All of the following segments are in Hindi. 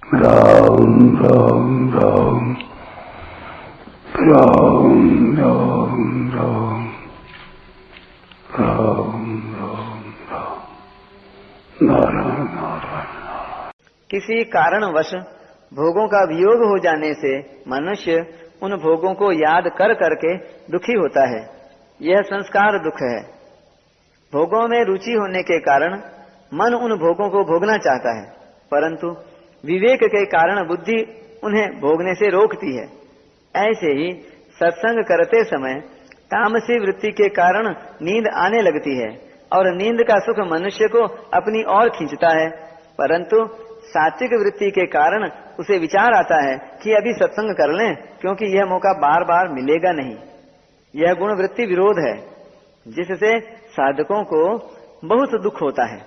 राम राम राम राम राम राम राम राम राम नारायण नारायण। किसी कारणवश भोगों का वियोग हो जाने से मनुष्य उन भोगों को याद कर करके दुखी होता है। यह संस्कार दुख है। भोगों में रुचि होने के कारण मन उन भोगों को भोगना चाहता है, परंतु विवेक के कारण बुद्धि उन्हें भोगने से रोकती है। ऐसे ही सत्संग करते समय तामसी वृत्ति के कारण नींद आने लगती है और नींद का सुख मनुष्य को अपनी ओर खींचता है, परंतु सात्विक वृत्ति के कारण उसे विचार आता है कि अभी सत्संग कर लें, क्योंकि यह मौका बार बार मिलेगा नहीं। यह गुण वृत्ति विरोध है, जिससे साधकों को बहुत दुख होता है।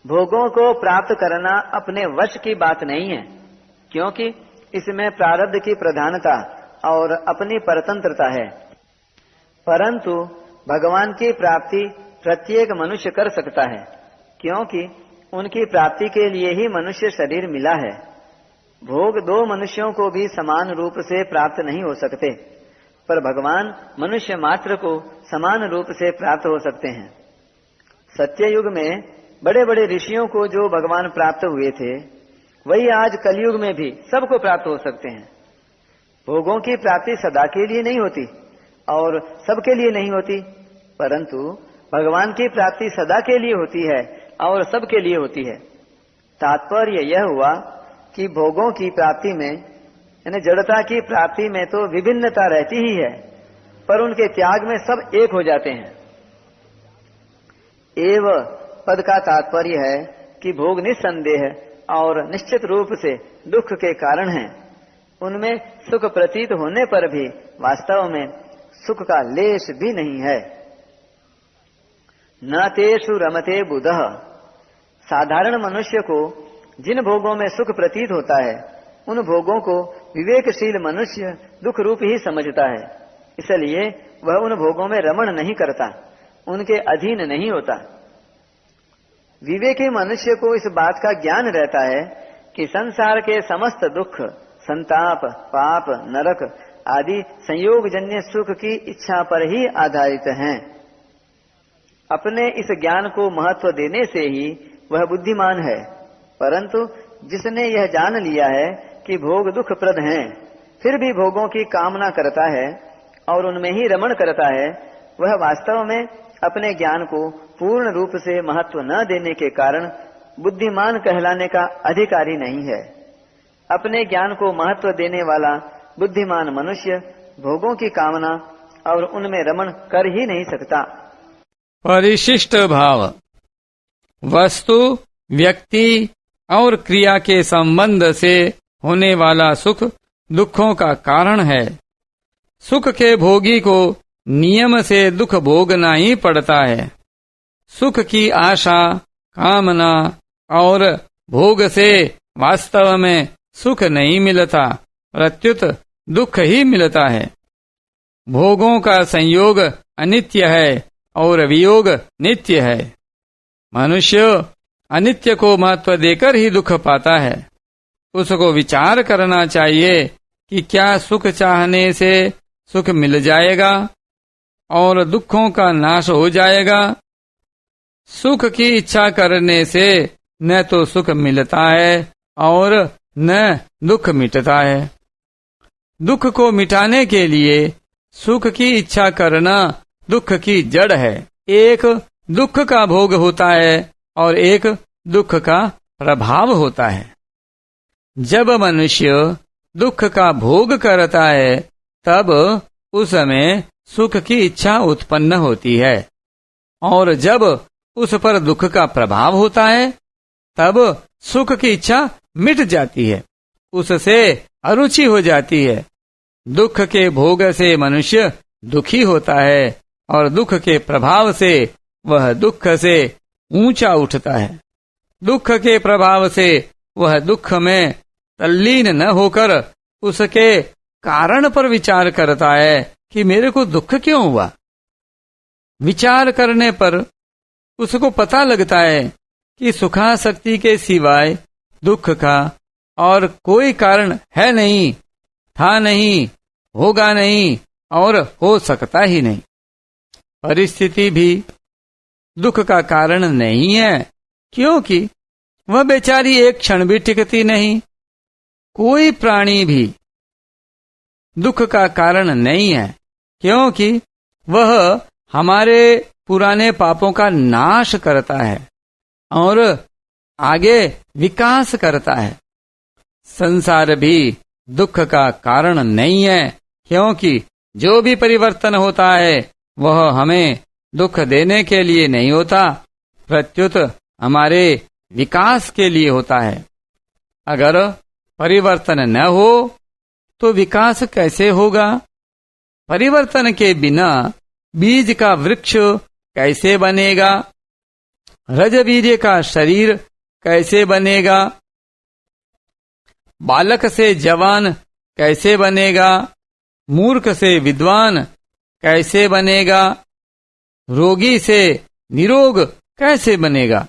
भोगों को प्राप्त करना अपने वश की बात नहीं है, क्योंकि इसमें प्रारब्ध की प्रधानता और अपनी परतंत्रता है, परंतु भगवान की प्राप्ति प्रत्येक मनुष्य कर सकता है, क्योंकि उनकी प्राप्ति के लिए ही मनुष्य शरीर मिला है। भोग दो मनुष्यों को भी समान रूप से प्राप्त नहीं हो सकते, पर भगवान मनुष्य मात्र को समान रूप से प्राप्त हो सकते हैं। सत्ययुग में बड़े बड़े ऋषियों को जो भगवान प्राप्त हुए थे, वही आज कलयुग में भी सबको प्राप्त हो सकते हैं। भोगों की प्राप्ति सदा के लिए नहीं होती और सबके लिए नहीं होती, परंतु भगवान की प्राप्ति सदा के लिए होती है और सबके लिए होती है। तात्पर्य यह हुआ कि भोगों की प्राप्ति में, यानी जड़ता की प्राप्ति में तो विभिन्नता रहती ही है, पर उनके त्याग में सब एक हो जाते हैं। एव पद का तात्पर्य है कि भोग निस्संदेह और निश्चित रूप से दुख के कारण हैं। उनमें सुख प्रतीत होने पर भी वास्तव में सुख का लेश भी नहीं है। न तेषु रमते बुधः। साधारण मनुष्य को जिन भोगों में सुख प्रतीत होता है, उन भोगों को विवेकशील मनुष्य दुख रूप ही समझता है, इसलिए वह उन भोगों में रमण नहीं करता, उनके अधीन नहीं होता। विवेकी मनुष्य को इस बात का ज्ञान रहता है कि संसार के समस्त दुख, संताप, पाप, नरक आदि संयोगजन्य सुख की इच्छा पर ही आधारित हैं। अपने इस ज्ञान को महत्व देने से ही वह बुद्धिमान है, परंतु जिसने यह जान लिया है कि भोग दुखप्रद हैं, फिर भी भोगों की कामना करता है और उनमें ही रमण करता है, वह वास्तव में अपने ज्ञान को पूर्ण रूप से महत्व न देने के कारण बुद्धिमान कहलाने का अधिकारी नहीं है। अपने ज्ञान को महत्व देने वाला बुद्धिमान मनुष्य भोगों की कामना और उनमें रमण कर ही नहीं सकता। परिशिष्ट भाव। वस्तु, व्यक्ति और क्रिया के संबंध से होने वाला सुख दुखों का कारण है। सुख के भोगी को नियम से दुख भोगना ही पड़ता है। सुख की आशा, कामना और भोग से वास्तव में सुख नहीं मिलता, प्रत्युत दुख ही मिलता है। भोगों का संयोग अनित्य है और वियोग नित्य है। मनुष्य अनित्य को महत्व देकर ही दुख पाता है। उसको विचार करना चाहिए कि क्या सुख चाहने से सुख मिल जाएगा और दुखों का नाश हो जाएगा। सुख की इच्छा करने से न तो सुख मिलता है और न दुख मिटता है। दुख को मिटाने के लिए सुख की इच्छा करना दुख की जड़ है। एक दुख का भोग होता है और एक दुख का प्रभाव होता है। जब मनुष्य दुख का भोग करता है, तब उसमें सुख की इच्छा उत्पन्न होती है, और जब उस पर दुख का प्रभाव होता है, तब सुख की इच्छा मिट जाती है, उससे अरुचि हो जाती है। दुख के भोग से मनुष्य दुखी होता है और दुख के प्रभाव से वह दुख से ऊंचा उठता है। दुख के प्रभाव से वह दुख में तल्लीन न होकर उसके कारण पर विचार करता है कि मेरे को दुख क्यों हुआ। विचार करने पर उसको पता लगता है कि सुखासक्ति के सिवाय दुख का और कोई कारण है नहीं, था नहीं, होगा नहीं और हो सकता ही नहीं। परिस्थिति भी दुख का कारण नहीं है, क्योंकि वह बेचारी एक क्षण भी टिकती नहीं। कोई प्राणी भी दुख का कारण नहीं है, क्योंकि वह हमारे पुराने पापों का नाश करता है और आगे विकास करता है। संसार भी दुख का कारण नहीं है, क्योंकि जो भी परिवर्तन होता है वह हमें दुख देने के लिए नहीं होता, प्रत्युत हमारे विकास के लिए होता है। अगर परिवर्तन न हो तो विकास कैसे होगा? परिवर्तन के बिना बीज का वृक्ष कैसे बनेगा? रजबीज का शरीर कैसे बनेगा? बालक से जवान कैसे बनेगा? मूर्ख से विद्वान कैसे बनेगा? रोगी से निरोग कैसे बनेगा?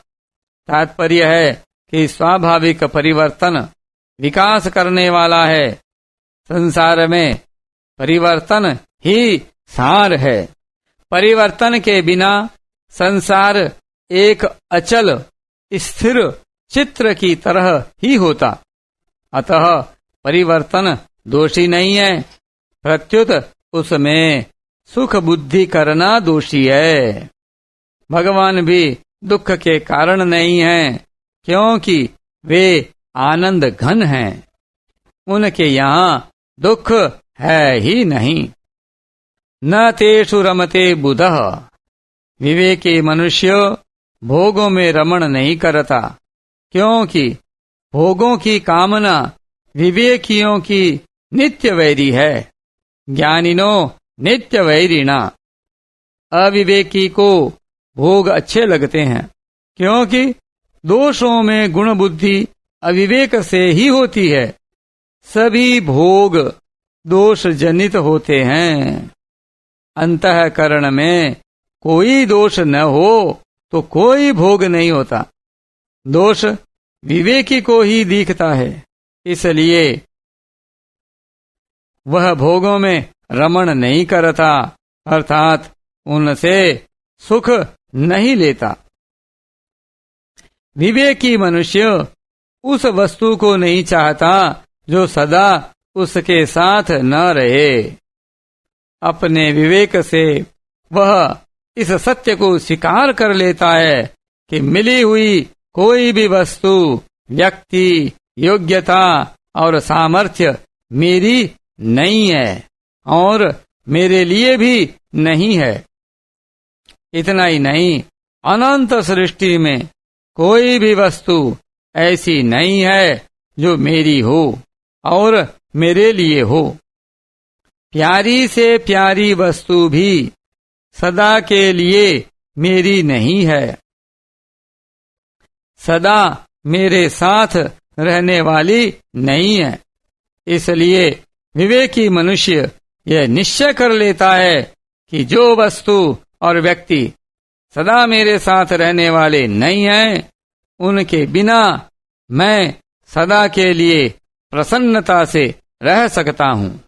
तात्पर्य है कि स्वाभाविक परिवर्तन विकास करने वाला है। संसार में परिवर्तन ही सार है। परिवर्तन के बिना संसार एक अचल स्थिर चित्र की तरह ही होता। अतः परिवर्तन दोषी नहीं है, प्रत्युत उसमें सुख बुद्धि करना दोषी है। भगवान भी दुख के कारण नहीं हैं, क्योंकि वे आनंद घन हैं। उनके यहाँ दुख है ही नहीं। न तेषु रमते बुधः, विवेकी मनुष्य भोगों में रमण नहीं करता, क्योंकि भोगों की कामना विवेकियों की नित्य वैरी है। ज्ञानिनो नित्य वैरिणा। अविवेकी को भोग अच्छे लगते हैं, क्योंकि दोषों में गुण बुद्धि अविवेक से ही होती है। सभी भोग दोष जनित होते हैं। अंतःकरण में कोई दोष न हो तो कोई भोग नहीं होता। दोष विवेकी को ही दिखता है, इसलिए वह भोगों में रमण नहीं करता, अर्थात उनसे सुख नहीं लेता। विवेकी मनुष्य उस वस्तु को नहीं चाहता जो सदा उसके साथ न रहे। अपने विवेक से वह इस सत्य को स्वीकार कर लेता है कि मिली हुई कोई भी वस्तु, व्यक्ति, योग्यता और सामर्थ्य मेरी नहीं है और मेरे लिए भी नहीं है। इतना ही नहीं, अनंत सृष्टि में कोई भी वस्तु ऐसी नहीं है जो मेरी हो और मेरे लिए हो। प्यारी से प्यारी वस्तु भी सदा के लिए मेरी नहीं है। सदा मेरे साथ रहने वाली नहीं है। इसलिए विवेकी मनुष्य यह निश्चय कर लेता है कि जो वस्तु और व्यक्ति सदा मेरे साथ रहने वाले नहीं हैं, उनके बिना मैं सदा के लिए प्रसन्नता से रह सकता हूँ।